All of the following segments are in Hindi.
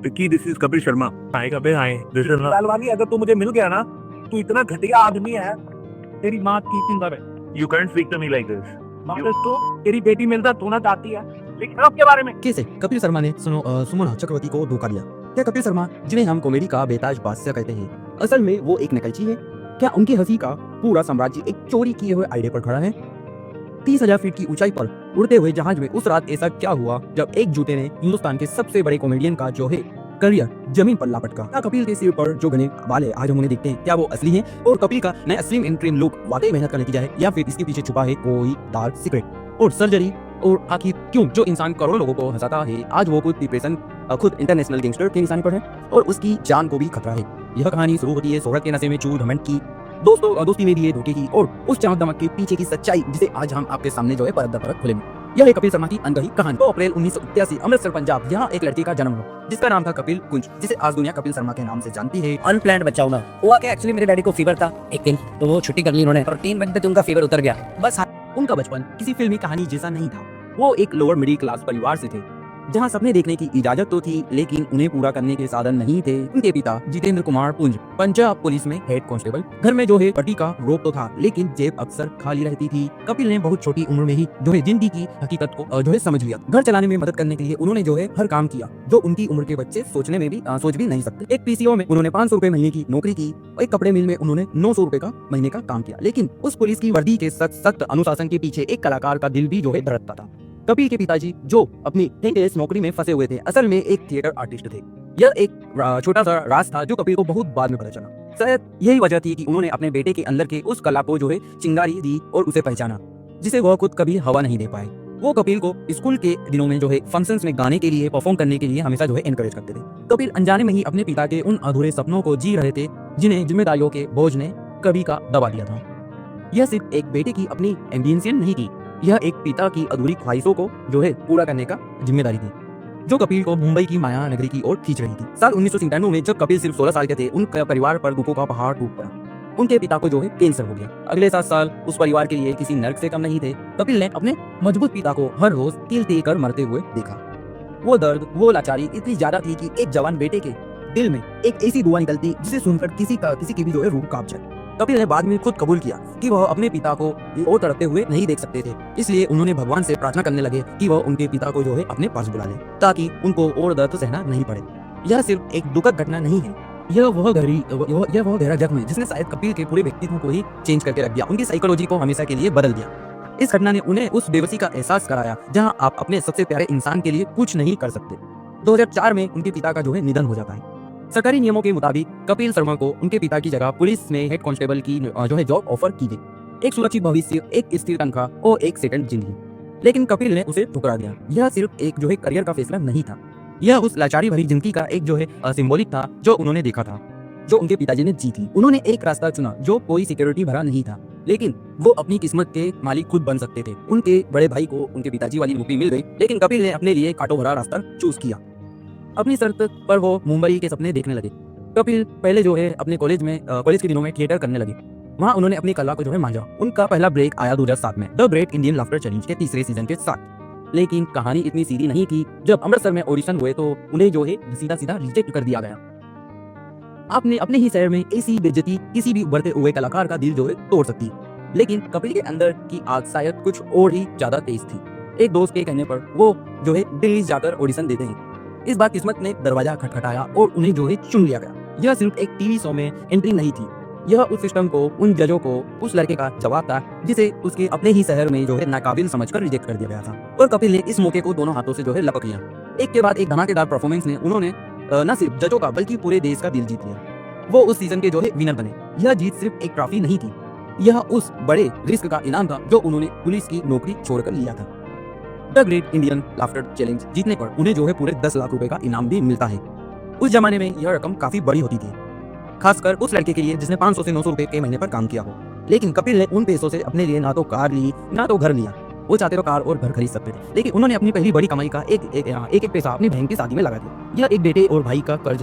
Vicky, this is Kapil Sharma. Hi Kapil, hi this is Lalwani, अगर तू मुझे मिल गया ना, तू इतना घटिया आदमी है, तेरी माँ की चिंता है। You can't speak to me like this. तो तेरी बेटी मिलता तो ना चाहती है, लेकिन अब के बारे में कैसे कपिल शर्मा ने सुमन चक्रवर्ती को धोखा दिया? क्या कपिल शर्मा, जिन्हें हम कॉमेडी का बेताज बादशाह कहते हैं, असल में वो एक नकलची है? क्या उनकी हंसी का पूरा साम्राज्य एक चोरी किए हुए आइडिया पर खड़ा है? 30,000 फीट की ऊंचाई पर उड़ते हुए जहाज में उस रात ऐसा क्या हुआ जब एक जूते ने हिंदुस्तान के सबसे बड़े कॉमेडियन का जो है करियर जमीन पर लापटका? क्या कपिल के सिर पर जो घने बाल आज हम उन्हें देखते हैं, क्या वो असली हैं? और कपिल का नया स्लिम एंड ट्रिम लुक वाकई मेहनत का नतीजा है, या फिर इसके पीछे छुपा है कोई डार्क सीक्रेट और सर्जरी? और आखिर क्यों जो इंसान करोड़ों लोगों को हंसाता है आज वो खुद डिप्रेशन, खुद इंटरनेशनल गैंगस्टर के निशाने पर है और उसकी जान को भी खतरा है? यह कहानी शुरू होती है शोहरत के नशे में चूर घमंड की, दोस्ती में भी है धोखे की, और उस चमक दमक के पीछे की सच्चाई जिसे आज हम आपके सामने जो है परत दर परत खोलेंगे। यह है कपिल शर्मा की अनकही कहानी। 2 अप्रैल 1981 अमृतसर पंजाब, यहाँ एक लड़के का जन्म हुआ जिसका नाम था कपिल कुंज, जिसे आज दुनिया कपिल शर्मा के नाम से जानती है। अनप्लान्ड बच्चा होना हुआ कि एक्चुअली मेरे डैडी को फीवर था एक दिन, तो वो छुट्टी कर ली उन्होंने और 3 बजे तक उनका फीवर उतर गया। बस उनका बचपन किसी फिल्मी कहानी जैसा नहीं था। वो एक लोअर मिडिल क्लास परिवार से थे जहां सपने देखने की इजाजत तो थी लेकिन उन्हें पूरा करने के साधन नहीं थे। उनके पिता जितेंद्र कुमार पुंज पंजाब पुलिस में हेड कांस्टेबल, घर में जो है पट्टी का रोप तो था लेकिन जेब अक्सर खाली रहती थी। कपिल ने बहुत छोटी उम्र में ही जो है जिंदगी की हकीकत को जो है समझ लिया। घर चलाने में मदद करने के लिए उन्होंने जो है हर काम किया जो उनकी उम्र के बच्चे सोचने में भी सोच भी नहीं सकते। एक पीसीओ में उन्होंने 500 रुपए महीने की नौकरी की और एक कपड़े मिल में उन्होंने 900 रुपए का महीने का काम किया, लेकिन उस पुलिस की वर्दी के सख्त अनुशासन के पीछे एक कलाकार का दिल भी जो है धड़कता था। कपिल के पिताजी जो अपनी टेंस नौकरी में फंसे हुए थे असल में एक थिएटर आर्टिस्ट थे। यह एक छोटा सा राज था जो कपिल को बहुत बाद में पता चला। शायद यही वजह थी कि उन्होंने अपने बेटे के अंदर के उस कला को जो है चिंगारी दी और उसे पहचाना जिसे वह खुद कभी हवा नहीं दे पाए। वो कपिल को स्कूल के दिनों में जो है फंक्शंस में गाने के लिए, परफॉर्म करने के लिए हमेशा जो है एनकरेज करते थे। कपिल अनजाने में ही अपने पिता के उन अधूरे सपनों को जी रहे थे जिन्हें जिम्मेदारियों के बोझ ने कभी का दबा दिया था। यह सिर्फ एक बेटे की अपनी एम्बिशन नहीं थी, यह एक पिता की अधूरी ख्वाहिशों को जो है पूरा करने का जिम्मेदारी थी जो कपिल को मुंबई की माया नगरी की ओर खींच रही थी। साल 1997 में जब कपिल सिर्फ 16 साल के थे, उनके परिवार पर दुखों का पहाड़ टूट पड़ा। उनके पिता को जो है कैंसर हो गया। अगले 7 साल उस परिवार के लिए किसी नर्क से कम नहीं थे। कपिल ने अपने मजबूत पिता को हर रोज तिल कर मरते हुए देखा। वो दर्द, वो लाचारी इतनी ज्यादा थी कि एक जवान बेटे के दिल में एक ऐसी दुआ निकलती जिसे सुनकर किसी की भी जो है रूह कांप जाए। कपिल ने बाद में खुद कबूल किया कि वह अपने पिता को और तड़पते हुए नहीं देख सकते थे, इसलिए उन्होंने भगवान से प्रार्थना करने लगे कि वह उनके पिता को जो है अपने पास बुला ले ताकि उनको और दर्द सहना नहीं पड़े। यह सिर्फ एक दुखद घटना नहीं है, यह वह गहरा जख्म है जिसने शायद कपिल के पूरे व्यक्तित्व को ही चेंज करके रख दिया, उनकी साइकोलॉजी को हमेशा के लिए बदल दिया। इस घटना ने उन्हें उस बेबसी का एहसास कराया जहां आप अपने सबसे प्यारे इंसान के लिए कुछ नहीं कर सकते। 2004 में उनके पिता का जो है निधन हो जाता है। सरकारी नियमों के मुताबिक कपिल शर्मा को उनके पिता की जगह पुलिस में हेड कांस्टेबल की जो है जॉब ऑफर की गई। एक सुरक्षित भविष्य, एक स्थिर तनख्वाह और एक सेटल्ड जिंदगी, लेकिन कपिल ने उसे ठुकरा दिया। यह सिर्फ एक जो है करियर का फैसला नहीं था, यह उस लाचारी भरी जिंदगी का एक जो है सिंबॉलिक था जो उन्होंने देखा था, जो उनके पिताजी ने जी थी। उन्होंने एक रास्ता चुना जो कोई सिक्योरिटी भरा नहीं था, लेकिन वो अपनी किस्मत के मालिक खुद बन सकते थे। उनके बड़े भाई को उनके पिताजी वाली नौकरी मिल गई, लेकिन कपिल ने अपने लिए कांटों भरा रास्ता चूज किया। अपनी शर्त पर वो मुंबई के सपने देखने लगे। कपिल पहले जो है अपने कॉलेज के दिनों में थिएटर करने लगे। वहाँ उन्होंने अपनी कला को जो है मांझा। उनका पहला ब्रेक आया 2007 में the great Indian laughter challenge के 3रे सीजन के साथ। लेकिन कहानी इतनी सीधी नहीं थी। जब अमृतसर में ऑडिशन हुए तो उन्हें जो है सीधा रिजेक्ट कर दिया गया। आपने अपने ही शहर में ऐसी बेइज्जती किसी भी उभरते हुए कलाकार का दिल जो है तोड़ सकती, लेकिन कपिल के अंदर की आग शायद कुछ और ही ज्यादा तेज थी। एक दोस्त के कहने पर वो जो है दिल्ली जाकर ऑडिशन देते हैं। इस बार किस्मत ने दरवाजा खटखटाया और उन्हें जो है चुन लिया गया। यह सिर्फ एक टीवी शो में एंट्री नहीं थी, यह उस सिस्टम को, उन जजों को, उस लड़के का जवाब था जिसे उसके अपने ही शहर में जो है नाकाबिल समझकर रिजेक्ट कर दिया गया था। और कपिल ने इस मौके को दोनों हाथों से जो है लपक लिया। एक के बाद एक धमाकेदार परफॉर्मेंस ने उन्होंने न सिर्फ जजों का बल्कि पूरे देश का दिल जीत लिया। वो उस सीजन के जो है विनर बने। यह जीत सिर्फ एक ट्रॉफी नहीं थी, यह उस बड़े रिस्क का इनाम था जो उन्होंने पुलिस की नौकरी छोड़कर लिया था। The great Indian laughter challenge जीतने पर उन्हें जो है पूरे 10 लाख रुपए का इनाम भी मिलता है। उस जमाने में यह रकम काफी बड़ी होती थी, खासकर उस लड़के के लिए जिसने 500 से 900 रुपए के महीने पर काम किया हो। लेकिन कपिल ने उन पैसों से अपने लिए ना तो कार ली ना तो घर लिया। वो चाहते तो कार और घर खरीद सकते थे, लेकिन उन्होंने अपनी पहली बड़ी कमाई का एक पैसा अपनी बहन की शादी में लगा दिया। यह एक बेटे और भाई का फर्ज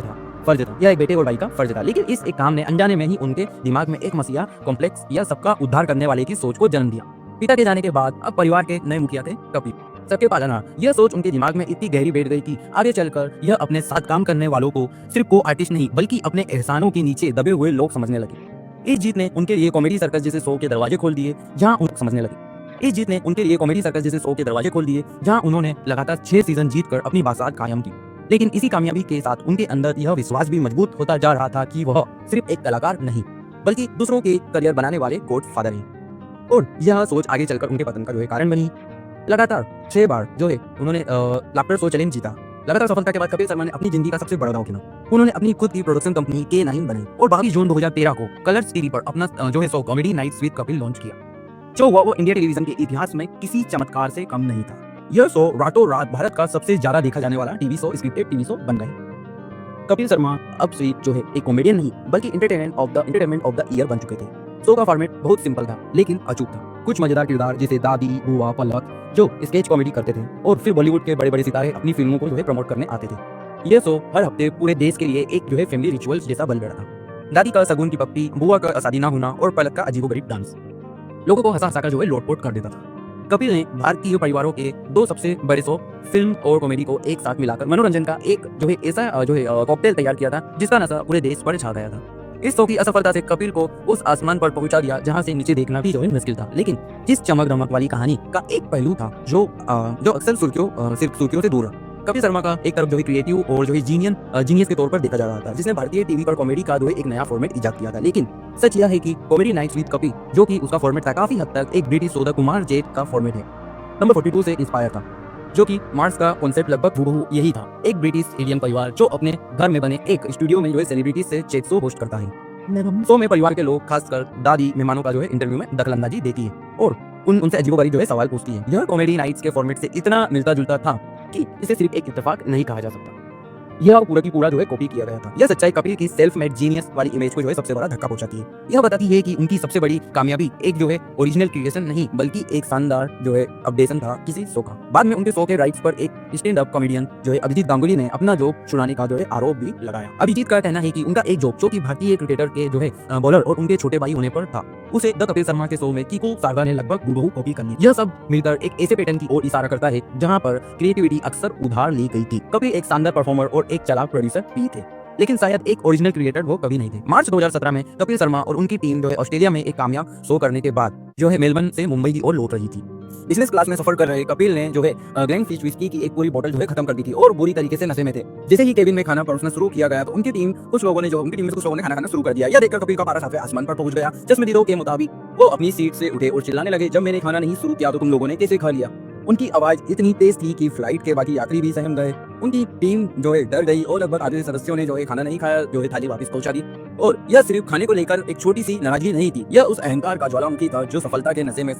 था। लेकिन इस एक काम ने अनजाने में ही उनके दिमाग में एक मसीहा कॉम्प्लेक्स या सबका उद्धार करने वाले की सोच को जन्म दिया। पिता के जाने के बाद अब परिवार के नए मुखिया थे कपिल। सबके पालना। यह सोच उनके दिमाग में इतनी गहरी बैठ गई कि आगे चलकर यह अपने साथ काम करने वालों को सिर्फ को आर्टिस्ट नहीं बल्कि अपने एहसानों के नीचे दबे हुए लोग समझने लगे। इस जीत ने उनके लिए कॉमेडी सर्कस जैसे शो के दरवाजे खोल दिए जहां उनको समझने लगे। इस जीत ने उनके लिए कॉमेडी सर्कस जैसे शो के दरवाजे खोल दिए जहां उन्होंने लगातार 6 सीजन जीतकर अपनी बासात कायम की। लेकिन इसी कामयाबी के साथ उनके अंदर यह विश्वास भी मजबूत होता जा रहा था कि वह सिर्फ एक कलाकार नहीं बल्कि दूसरों के करियर बनाने वाले गॉड फादर हैं। और यह सोच आगे चलकर उनके पतन का कारण बनी। लगातार 6 बार उन्होंने लाफ्टर शो चैलेंज जीता। लगातार सफलता के बाद कपिल शर्मा ने अपनी जिंदगी का सबसे बड़ा दांव खेला। उन्होंने अपनी खुद की प्रोडक्शन कंपनी K9 बनाई और 22 जून 2013 को कलर्स टीवी पर अपना show comedy nights with Kapil launch किया, जो वो इंडिया टेलीविजन के इतिहास में किसी चमत्कार से कम नहीं था। यह शो रातों रात भारत का सबसे ज्यादा देखा जाने वाला TV show, scripted TV show बन गए। कपिल शर्मा अब सिर्फ एक कॉमेडियन नहीं बल्कि एंटरटेनमेंट ऑफ द ईयर बन चुके थे। शो का फॉर्मेट बहुत सिंपल था लेकिन अचूक था। कुछ मजेदार किरदार जैसे दादी, बुआ, पलक जो स्केच कॉमेडी करते थे और फिर बॉलीवुड के बड़े बड़े सितारे अपनी फिल्मों को प्रमोट करने आते थे। यह शो हर हफ्ते पूरे देश के लिए एक फैमिली रिचुअल्स जैसा बन गया था। दादी का सगुन की पप्पी, बुआ का शादी ना होना और पलक का अजीबोगरीब डांस लोगों को हंसा कर लोटपोट कर देता था। कपिल ने भारतीय परिवारों के 2 सबसे बड़े शो फिल्म और कॉमेडी को एक साथ मिलाकर मनोरंजन का एक ऐसा कॉकटेल तैयार किया था जिसका नशा पूरे देश पर छा गया था। इस शो की असफलता से कपिल को उस आसमान पर पहुंचा दिया जहां से नीचे देखना भी मुश्किल था। लेकिन जिस चमक दमक वाली कहानी का एक पहलू था जो अक्सर सुर्खियों से दूर रहा। कपिल शर्मा का एक तरफ क्रिएटिव और जीनियस के तौर पर देखा जा रहा था, जिसने भारतीय टीवी पर कॉमेडी का एक नया फॉर्मेट इजाद किया था। लेकिन सच यह है कि कॉमेडी नाइट्स विद कपिल जो कि उसका फॉर्मेट था काफी हद तक एक British show the Kumar jet का फॉर्मेट है, नंबर 42 से इंस्पायर था, जो कि मार्स का कॉन्सेप्ट लगभग हूबहू यही था। एक ब्रिटिश इंडियन परिवार जो अपने घर में बने एक स्टूडियो में सेलिब्रिटी से चैट शो होस्ट करता है। शो में परिवार के लोग खासकर दादी मेहमानों का इंटरव्यू में दखलंदाजी देती है और उनसे अजीबोगरीब सवाल पूछती है। यह कॉमेडी नाइट्स के फॉर्मेट से इतना मिलता जुलता था कि इसे सिर्फ एक इत्तेफाक नहीं कहा जा सकता। यह पूरा की पूरा कॉपी किया गया था। यह सच्चाई कपिल की सेल्फ मेड जीनियस वाली इमेज को सबसे बड़ा धक्का पहुंचाती है। यह बताती है कि उनकी सबसे बड़ी कामयाबी एक ओरिजिनल क्रिएशन नहीं बल्कि एक शानदार अपडेशन था किसी शो का। बाद में उनके शो के राइट्स पर एक stand up comedian Abhijeet Ganguly ने अपना जोक छुड़ाने का आरोप भी लगाया। अभिजीत का कहना है कि उनका एक जोक जो कि भारतीय क्रिकेटर के बॉलर और उनके छोटे भाई होने पर था, उसे द कपिल शर्मा के शो में कीकू सागा ने लगभग हूबहू कॉपी कर ली। यह सब मिलकर एक ऐसे पैटर्न की ओर इशारा करता है जहां पर क्रिएटिविटी अक्सर उधार ली गई थी। कपिल एक शानदार परफॉर्मर और एक चालाक प्रोड्यूसर भी थे, लेकिन शायद एक ओरिजिनल क्रिएटर वो कभी नहीं थे। मार्च 2017 में कपिल शर्मा और उनकी टीम ऑस्ट्रेलिया में एक कामयाब शो करने के बाद मेलबर्न से मुंबई की ओर लौट रही थी। बिजनेस क्लास में सफर कर रहे कपिल ने ग्लेनफिश विस्की की एक पूरी बोतल खत्म कर दी थी और बुरी तरीके से नशे में थे। जैसे ही केबिन में खाना परोसना शुरू किया गया तो उनकी टीम में कुछ लोगों ने खाना खाना शुरू कर दिया। यह देखकर कपिल का पारा 7वें आसमान पर पहुंच गया। चश्मदीदों के मुताबिक वो अपनी सीट से उठे और चिल्लाने लगे, जब मैंने खाना नहीं शुरू किया तो तुम लोगों ने कैसे खा लिया। उनकी आवाज इतनी तेज थी कि फ्लाइट के बाकी यात्री भी सहम गए। उनकी टीम डर गई और लगभग आधे सदस्यों ने खाना नहीं खाया, थाली वापस पहुंचा दी। और यह सिर्फ खाने को लेकर एक छोटी सी नाराजगी नहीं थी, यह उस अहंकार का ज्वालामुखी था जो सफलता के नशे में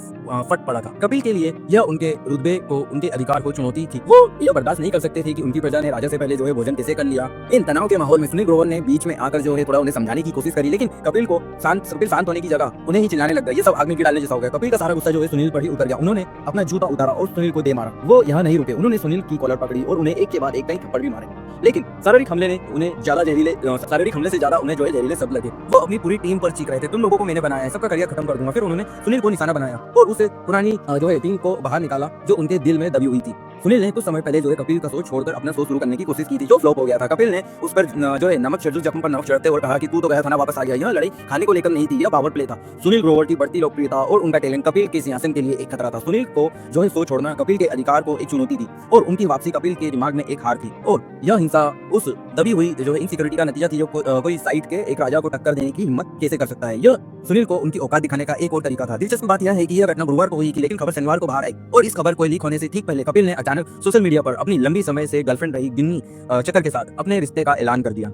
फट पड़ा था। कपिल के लिए यह उनके रुतबे को, उनके अधिकार को चुनौती थी। वो यह बर्दाश्त नहीं कर सकते थे कि उनकी प्रजा ने राजा से पहले भोजन कैसे कर लिया। इन तनाव के माहौल में सुनील ग्रोवर ने बीच में आकर थोड़ा उन्हें समझाने की कोशिश करी, लेकिन कपिल शांत होने की जगह उन्हें ही चिल्लाने लग गए। ये सब आग में घी डालने जैसा हो गया। कपिल का सारा गुस्सा सुनील पर ही उतर गया। उन्होंने अपना जूता उतारा और सुनील को दे मारा। वो यहाँ नहीं रुके, उन्होंने सुनील की कॉलर पकड़ी और उन्हें एक के बाद एक कई थप्पड़ भी मारे। लेकिन शारीरिक हमले से ज्यादा उन्हें जहरीले शब्द लगे। वो अपनी पूरी टीम पर चीख रहे थे, तुम लोगों को मैंने बनाया है, सबका करियर खत्म कर दूंगा। फिर उन्होंने सुनील को निशाना बनाया और उसे पुरानी टीम को बाहर निकाला जो उनके दिल में दबी हुई थी। सुनील ने कुछ समय पहले कपिल का शो छोड़कर अपना शो शुरू करने की कोशिश की थी, जो फ्लॉप हो गया था। कपिल ने उस पर नमक चढ़ जख्म पर नमक चढ़ते और कहा कि तू तो गया था ना, वापस आ गया। यह लड़ाई खाने को लेकर नहीं थी, यह पावर प्ले था। सुनील ग्रोवर की बढ़ती लोकप्रियता और उनका टैलेंट कपिल के सिंहासन के लिए एक खतरा था। सुनील को शो छोड़ना कपिल के अधिकार को एक चुनौती थी और उनकी वापसी कपिल के दिमाग में एक हार थी। और यह हिंसा उस दबी हुई इनसिक्योरिटी का नतीजा थी जो कोई साइट के एक राजा को टक्कर देने की हिम्मत कैसे कर सकता है। यह सुनील को उनकी औकात दिखाने का एक और तरीका था। दिलचस्प बात यह है कि यह घटना गुरुवार को हुई थी, लेकिन खबर शनिवार को बाहर आई और इस खबर को लीक होने से ठीक पहले कपिल ने अचानक सोशल मीडिया पर अपनी लंबी समय से गर्लफ्रेंड रही गिन्नी चक्कर के साथ अपने रिश्ते का ऐलान कर दिया।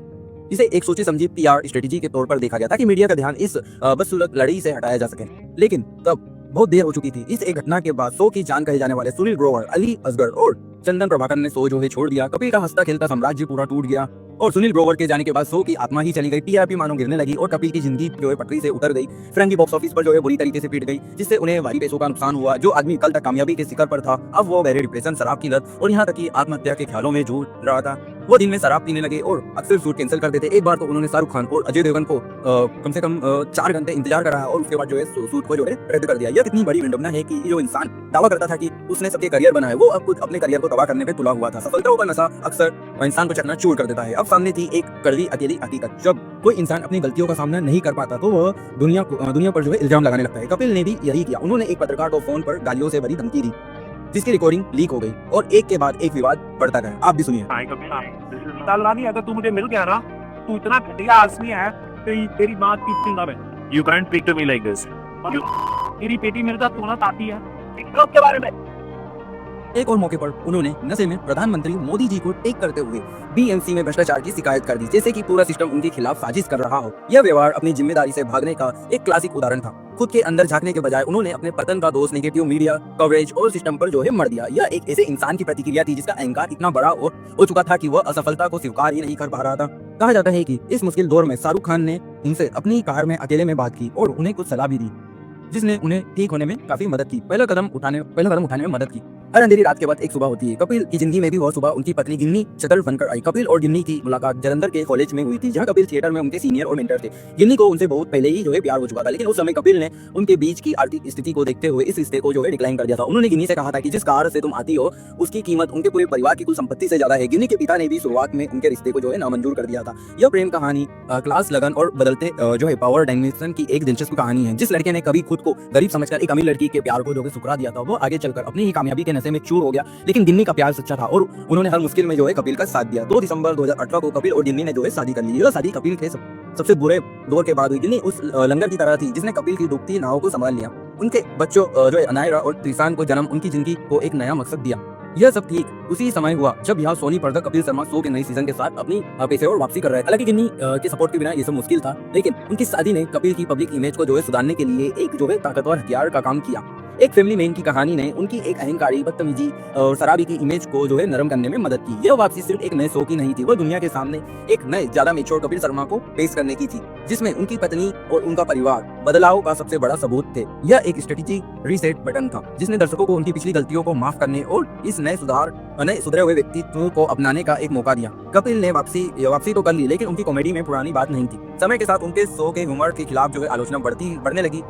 इसे एक सोची समझी PR स्ट्रेटेजी के तौर पर देखा गया ताकि मीडिया का ध्यान इस बदसुलत लड़ाई से हटाया जा सके। लेकिन तब बहुत देर हो चुकी थी। इस एक घटना के बाद शो की जान कहे जाने वाले सुनील ग्रोवर, अली असगर और चंदन प्रभाकर ने शो छोड़ दिया। कपिल का हंसता खेलता साम्राज्य पूरा टूट गया और सुनील ग्रोवर के जाने के बाद शो की आत्मा ही चली गई। TRP मानो गिरने लगी और कपिल की जिंदगी पटरी से उतर गई। फिरंगी बॉक्स ऑफिस पर बुरी तरीके से पीट गई, जिससे उन्हें भारी पैसों का नुकसान हुआ। जो आदमी कल तक कामयाबी के शिखर पर था, अब वो गहरे डिप्रेशन, शराब की लत और यहाँ तक कि आत्महत्या के ख्यालों में जूझ रहा था। वो दिन में शराब पीने लगे और अक्सर शूट कैंसिल कर देते। एक बार तो उन्होंने शाहरुख खान और अजय देवगन को कम से कम 4 घंटे इंतजार कराया और उसके बाद जो है शूट को जो है रद्द कर दिया। यह कितनी बड़ी विडंबना है कि जो इंसान दावा करता था कि उसने सबके करियर बनाया, वो अब खुद अपने करियर को तबाह करने पे तुला हुआ था। सफलताओं का नशा अक्सर इंसान को चकनाचूर कर देता है। अब सामने थी एक कड़वी अकेली हकीकत, जब कोई इंसान अपनी गलतियों का सामना नहीं कर पाता तो वह दुनिया पर जो है इल्जाम लगाने लगता है। कपिल ने भी यही किया। उन्होंने एक पत्रकार को फोन पर गालियों से भरी धमकी दी, जिसकी रिकॉर्डिंग लीक हो गई और एक के बाद एक विवाद बढ़ता गया। आप भी सुनिए। हाय कपिल, हाय दिस इज तालवानी, अगर तू मुझे मिल गया ना, तू इतना घटिया आदमी है, तेरी बात की चिंता में you can't speak to me like this. तेरी बेटी मेरे साथ सोना चाहती है टिकटॉक के बारे में। एक और मौके पर उन्होंने नशे में प्रधानमंत्री मोदी जी को टेक करते हुए बीएमसी में भ्रष्टाचार की शिकायत कर दी, जैसे कि पूरा सिस्टम उनके खिलाफ साजिश कर रहा हो। यह व्यवहार अपनी जिम्मेदारी से भागने का एक क्लासिक उदाहरण था। खुद के अंदर झांकने के बजाय उन्होंने अपने पतन का दोष नेगेटिव मीडिया कवरेज और सिस्टम पर जो है मर दिया। यह एक ऐसे इंसान की प्रतिक्रिया थी जिसका अहंकार इतना बड़ा हो चुका था कि वह असफलता को स्वीकार ही नहीं कर पा रहा था। कहा जाता है कि इस मुश्किल दौर में शाहरुख खान ने उनसे अपनी कार में अकेले में बात की और उन्हें कुछ सलाह भी दी, जिसने उन्हें ठीक होने में काफी मदद की, पहला कदम उठाने में मदद की। हर अंधेरी रात के बाद एक सुबह होती है। कपिल की जिंदगी में भी वह सुबह उनकी पत्नी गिन्नी शटर बनकर आई। कपिल और गिन्नी की मुलाकात जलंधर के कॉलेज में हुई थी, जहां कपिल थिएटर में उनके सीनियर और मेंटर थे। गिन्नी को उनसे बहुत पहले ही जो है प्यार हो चुका था, लेकिन उस समय कपिल ने उनके बीच की आर्थिक स्थिति को देखते हुए इस रिश्ते को जो है डिक्लाइन कर दिया था। उन्होंने गिन्नी से कहा था कि जिस कार से तुम आती हो उसकी कीमत उनके पूरे परिवार की कुल संपत्ति से ज्यादा है। गिन्नी के पिता ने भी शुरुआत में उनके रिश्ते को जो है नामंजूर कर दिया था। यह प्रेम कहानी क्लास, लगन और बदलते जो है पावर डायमेंशन की एक दिलचस्प कहानी है। जिस लड़के ने कभी खुद को गरीब समझकर एक अमीर लड़की के प्यार को जो है ठुकरा दिया था, वो आगे चलकर अपनी ही कामयाबी के नशे में चूर हो गया। लेकिन गिन्नी का प्यार सच्चा था और उन्होंने हर मुश्किल में जो है कपिल का साथ दिया। 2 दिसंबर 2018 को कपिल और गिन्नी ने जो है शादी कर ली। यह शादी कपिल के सबसे बुरे दौर के बाद हुई। गिन्नी उस लंगर की तरह थी जिसने कपिल की डूबती नाव को संभाल लिया। उनके बच्चों जो है अनायरा और त्रिशान को जन्म उनकी जिंदगी को एक नया मकसद दिया। यह सब ठीक उसी समय हुआ जब यहाँ सोनी पर्दा कपिल शर्मा शो के नए सीजन के साथ अपनी पेशेवर वापसी कर रहे थे। हालांकि गिन्नी के सपोर्ट के बिना ये सब मुश्किल था, लेकिन उनकी शादी ने कपिल की पब्लिक इमेज को जो है सुधारने के लिए एक जो है ताकतवर हथियार का काम किया। एक फैमिली मैन की कहानी ने उनकी एक अहंकारी, बदतमीजी और शराबी की इमेज को जो है नरम करने में मदद की। यह वापसी सिर्फ एक नए शो की नहीं थी, वह दुनिया के सामने एक नए ज्यादा मेच्योर कपिल शर्मा को पेश करने की थी, जिसमें उनकी पत्नी और उनका परिवार बदलाव का सबसे बड़ा सबूत थे। यह एक स्ट्रेटेजिक रीसेट बटन था जिसने दर्शकों को उनकी पिछली गलतियों को माफ करने और इस नए सुधरे हुए व्यक्तित्व को अपनाने का एक मौका दिया। कपिल ने वापसी तो कर ली, लेकिन उनकी कॉमेडी में पुरानी बात नहीं थी। समय के साथ उनके शो के ह्यूमर के खिलाफ जो है आलोचना बढ़ने लगी।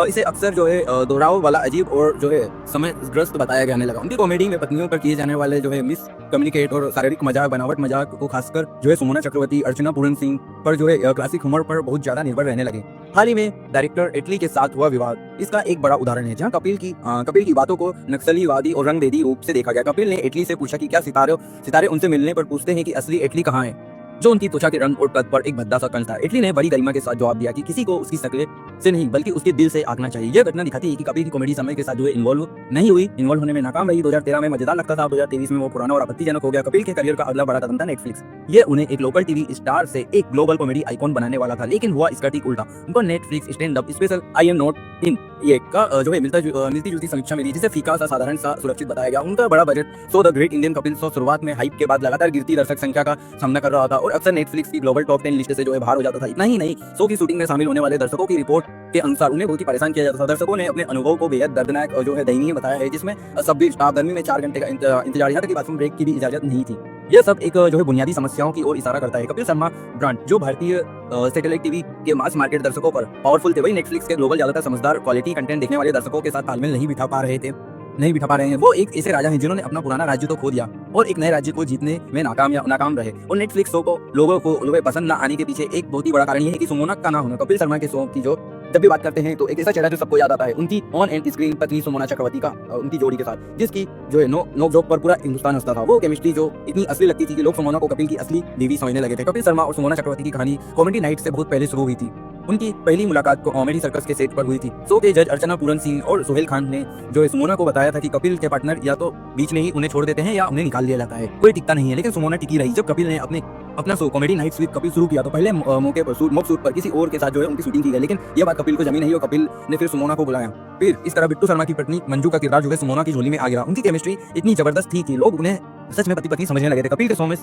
इसे अक्सर जो है दोहराव वाला, अजीब और जो है समयग्रस्त बताया जाने लगा। उनकी कॉमेडी में पत्नियों पर किए जाने वाले जो है मिस कम्युनिकेट और शारीरिक मजाक, बनावट मजाक को खासकर जो है सुमोना चक्रवर्ती, अर्चना पूरन सिंह पर जो है क्लासिक ह्यूमर पर बहुत ज्यादा निर्भर रहने लगे। हाल ही में डायरेक्टर एटली के साथ हुआ विवाद इसका एक बड़ा उदाहरण है, जहां कपिल की बातों को नक्सलीवादी और रंगभेदी रूप से देखा गया। कपिल ने एटली से पूछा कि क्या सितारे उनसे मिलने पर पूछते हैं कि असली एटली कहाँ है, जो उनकी त्वचा के रंग और कद पर एक भद्दा सा कंस था। एटली ने बड़ी गरिमा के साथ जवाब दिया कि किसी को उसकी शक्ल से नहीं बल्कि उसके दिल से आंकना चाहिए। यह घटना दिखाती है कि कपिल की कॉमेडी समय के साथ जो है इन्वॉल्व होने में नाकाम रही। 2013 में मजेदार लगता था, 2023 में वो पुराना और आपत्तिजनक हो गया। कपिल के करियर का अगला बड़ा कदम था नेटफ्लिक्स। ये उन्हें एक लोकल टीवी स्टार से एक ग्लोबल कॉमेडी आइकॉन बनाने वाला था, लेकिन हुआ इसका ठीक उल्टा। उनको Netflix stand up special I am not in ये का जो है मिलती जुलती समीक्षा मिली, जिसे फीका सा, साधारण सा, सुरक्षित बताया गया। उनका बड़ा budget show the great Indian Kapil show शुरुआत में हाइप के बाद लगातार गिरती दर्शक संख्या का सामना कर रहा था और अक्सर नेटफ्लिक्स की ग्लोबल टॉप 10 लिस्ट से जो है बाहर हो जाता था। इतना ही नहीं, शो की शूटिंग में शामिल होने वाले दर्शकों की रिपोर्ट के अनुसार उन्हें बहुत ही परेशान किया जाता था। दर्शकों ने अपने अनुभव को बेहद दर्दनाक और जो है दयनीय बताया है, जिसमें सभी स्टाफ गर्मी में 4 घंटे का इंतजार, यहाँ तक कि बाथरूम ब्रेक की भी इजाजत नहीं थी। यह सब एक जो है बुनियादी समस्याओं की ओर इशारा करता है। कपिल शर्मा ब्रांड जो भारतीय सैटेलाइट टीवी के मास मार्केट दर्शकों पर पावरफुल थे, वही नेटफ्लिक्स के ग्लोबल ज्यादातर समझदार क्वालिटी कंटेंट देखने वाले दर्शकों के साथ तालमेल नहीं बिठा पा रहे हैं। वो एक ऐसे राजा हैं जिन्होंने अपना पुराना राज्य तो खो दिया और एक नए राज्य को जीतने में नाकाम रहे। और नेटफ्लिक्स शो को लोगों को पसंद ना आने के पीछे एक बहुत ही बड़ा कारण ये है कि सुमोना का ना होना। कपिल शर्मा के शो की जो जब भी बात करते हैं तो एक ऐसा चेहरा जो सबको याद आता है, उनकी ऑन एंड स्क्रीन पत्नी सुमोना चक्रवर्ती का, उनकी जोड़ी के साथ, जिसकी जो है नोक जोक पर पूरा हिंदुस्तान हंसता था। वो केमिस्ट्री जो इतनी असली लगती थी कि लोग सुमोना को कपिल की असली बीवी समझने लगे थे। कपिल शर्मा और सुमोना चक्रवर्ती की कहानी कॉमेडी नाइट से बहुत पहले शुरू हुई थी। उनकी पहली मुलाकात कॉमेडी सर्कस के सेट पर हुई थी। शो के जज अर्चना पूरन सिंह और सोहेल खान ने जो है सुमोना को बताया था कि कपिल के पार्टनर या तो बीच में ही उन्हें छोड़ देते हैं या उन्हें निकाल दिया जाता है, कोई टिकता नहीं है। लेकिन सुमोना टिकी रही। जब कपिल ने अपना show comedy nights with Kapil शुरू किया तो पहले मौके पर मॉक शूट पर किसी और के साथ जो है उनकी शूटिंग की गई, लेकिन यह बात कपिल को जमी नहीं और कपिल ने फिर सुमोना को बुलाया। फिर इस तरह बिट्टू शर्मा की पत्नी मंजू का किरदार जो है सुमोना की झोली में आ गया। उनकी केमिस्ट्री इतनी जबरदस्त थी कि लोग उन्हें सच में पति पत्नी समझने लगे थे। कपिल के शो में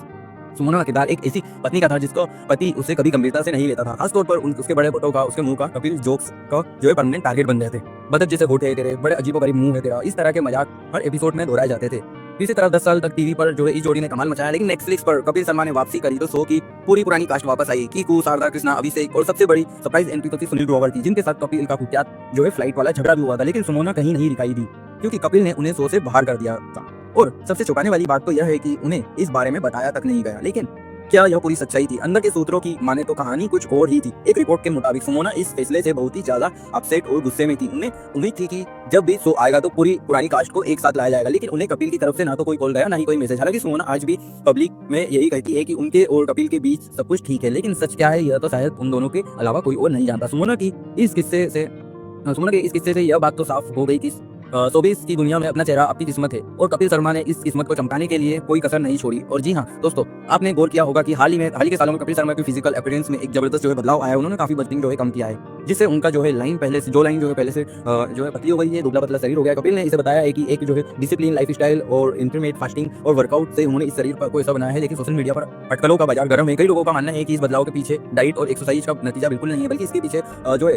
सुमोना का किरदार एक ऐसी पत्नी का था जिसको पति उससे कभी गंभीरता से नहीं लेता था। खासतौर पर उसके बड़े फोटो का, उसके मुंह का, कपिल जोक्स का जो है परमानेंट टारगेट बन गए थे। बदत जैसे होठ है तेरे, बड़े अजीबोगरीब मुंह है तेरा, इस तरह के मजाक हर एपिसोड में दोहराए जाते थे। इसी तरह 10 साल तक टीवी पर जो है इस जोड़ी ने कमाल मचाया, लेकिन नेटफ्लिक्स पर कपिल शर्मा ने वापसी करी तो शो की पूरी पुरानी कास्ट वापस आई। कीकू, शारदा कृष्णा, अभिषेक और सबसे बड़ी सरप्राइज एंट्री तो थी सुनील ग्रोवर की, जिनके साथ कपिल का कुख्यात जो है फ्लाइट वाला झगड़ा भी हुआ था, लेकिन सुमोना कहीं नहीं दिखाई दी क्योंकि कपिल ने उन्हें शो से बाहर कर दिया था। और सबसे चौंकाने वाली बात तो यह है कि उन्हें इस बारे में बताया तक नहीं गया। लेकिन क्या यह पूरी सच्चाई थी? अंदर के सूत्रों की माने तो कहानी कुछ और ही थी। एक रिपोर्ट के मुताबिक सुमोना इस फैसले से बहुत ही ज्यादा अपसेट और गुस्से में थी। उन्हें उम्मीद थी कि जब भी शो आएगा तो पूरी पुरानी कास्ट को एक साथ लाया जाएगा, लेकिन उन्हें कपिल की तरफ से ना तो कोई कॉल गया ना ही कोई मैसेज। हालांकि सुमोना आज भी पब्लिक में यही कहती है कि उनके और कपिल के बीच सब कुछ ठीक है, लेकिन सच क्या है यह तो शायद उन दोनों के अलावा कोई और नहीं जानता। सुमोना के इस किस्से से यह बात तो साफ हो गई कि शोबिस की दुनिया में अपना चेहरा अपनी किस्मत है और कपिल शर्मा ने इस किस्मत को चमकाने के लिए कोई कसर नहीं छोड़ी। और जी हाँ दोस्तों, आपने गौर किया होगा कि हाल ही के सालों में कपिल शर्मा की फिजिकल अपीयरेंस में एक जबरदस्त जो है बदलाव आया है। उन्होंने काफी वजन जो है कम किया है, जिससे उनका जो है लाइन पहले से जो है पतली हो गई है, दुबला पतला शरीर हो गया। कपिल ने इसे बताया है कि एक जो है डिसिप्लिन लाइफस्टाइल और इंटरमीडिएट फास्टिंग और वर्कआउट से उन्होंने इस शरीर को ऐसा बनाया है। लेकिन सोशल मीडिया पर अटकलों का बाजार गर्म है। कई लोगों का मानना है कि इस बदलाव के पीछे डाइट और एक्सरसाइज का नतीजा बिल्कुल नहीं है, बल्कि इसके पीछे जो है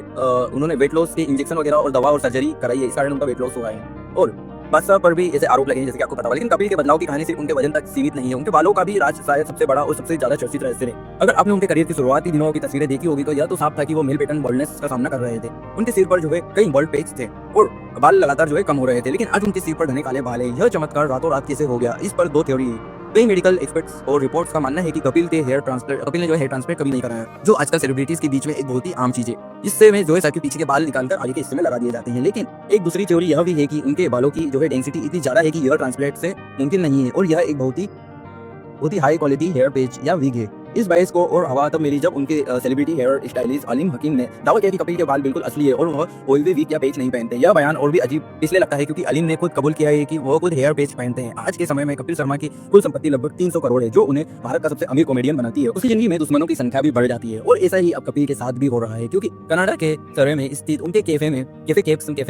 उन्होंने वेट लॉस के इंजेक्शन वगैरह और दवा और सर्जरी कराई है, इस कारण उनका वेट लॉस हुआ है। और बादशाह पर भी ऐसे आरोप लगे हैं जैसे कि आपको पता होगा। लेकिन कपिल के बदलाव की कहानी सिर्फ उनके वजन तक सीमित नहीं है, उनके बालों का भी राज शायद सबसे बड़ा और सबसे ज्यादा चर्चित रहस्य है। अगर आपने उनके करियर की शुरुआती दिनों की तस्वीरें देखी होगी तो यह तो साफ था कि वो मेल पैटर्न बॉल्डनेस का सामना कर रहे थे। उनके सिर पर जो है कई बॉल्ड पेच थे और बाल लगातार जो है कम हो रहे थे, लेकिन आज उनके सिर पर घने काले बाल है। यह चमत्कार रातों रात कैसे हो गया, इस पर दो थ्योरी है। कई मेडिकल एक्सपर्ट्स और रिपोर्ट्स का मानना है कि कपिल ने जो है हेयर ट्रांसप्लांट कभी नहीं कराया, जो आजकल सेलिब्रिटीज के बीच में एक बहुत ही आम चीज है, जिससे में जो है सर के पीछे के बाल निकालकर आगे के हिस्से में लगा दिए जाते हैं। लेकिन एक दूसरी थ्योरी यह भी है कि उनके बालों की जो है डेंसिटी इतनी ज्यादा है कि हेयर ट्रांसप्लांट से मुमकिन नहीं है और यह एक बहुत ही हाई क्वालिटी हेयर पेच या विग है। इस बहस को और हवा तब मिली जब उनके सेलिब्रिटी हेयर स्टाइलिस्ट अलीम हकीम ने दावा किया कि कपिल के बाल बिल्कुल असली है और वह कोई भी विग या पेच नहीं पहनते। यह बयान और भी अजीब इसलिए लगता है क्योंकि अलीम ने खुद कबूल किया है कि वह खुद हेयर पेच पहनते हैं। आज के समय में कपिल शर्मा की कुल संपत्ति लगभग 300 करोड़ है, जो उन्हें भारत का सबसे अमीर कॉमेडियन बनाती है। उसकी जिंदगी में दुश्मनों की संख्या भी बढ़ जाती है और ऐसा ही अब कपिल के साथ भी हो रहा है, क्योंकि कनाडा के सरे में स्थित उनके कैफे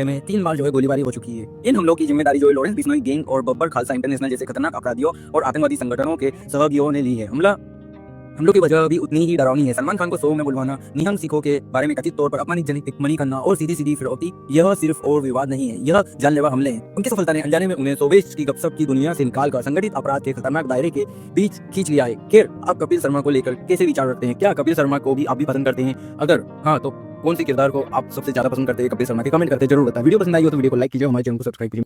में 3 बार जो है गोलीबारी हो चुकी है। इन हमलों की जिम्मेदारी जो है लॉरेंस बिश्नोई गैंग और बब्बर खालसा इंटरनेशनल जैसे खतरनाक अपराधियों और आतंकवादी संगठनों के सहयोगियों ने ली है। हमलों की वजह भी उतनी ही डरावनी है। सलमान खान को शो में बुलवाना, निहंग सिखों के बारे में कथित तौर पर अपमानजनक टिप्पणी करना और सीधी फिरौती, यह सिर्फ और विवाद नहीं है, यह जानलेवा हमले हैं। उनकी सफलता ने अनजाने में उन्हें शोबिस की गपशप की दुनिया से निकालकर संगठित अपराध के खतरनाक दायरे के बीच खींच लिया है। खैर, आप कपिल शर्मा को लेकर कैसे विचार रखते हैं? क्या कपिल शर्मा को भी आप भी पसंद करते हैं? अगर हाँ तो कौन सी किरदार को आप सबसे ज्यादा पसंद करते हैं कपिल शर्मा के? कमेंट करते जरूर बताएं। वीडियो पसंद आई हो तो वीडियो को लाइक कीजिए, हमारे चैनल को सब्सक्राइब कीजिए।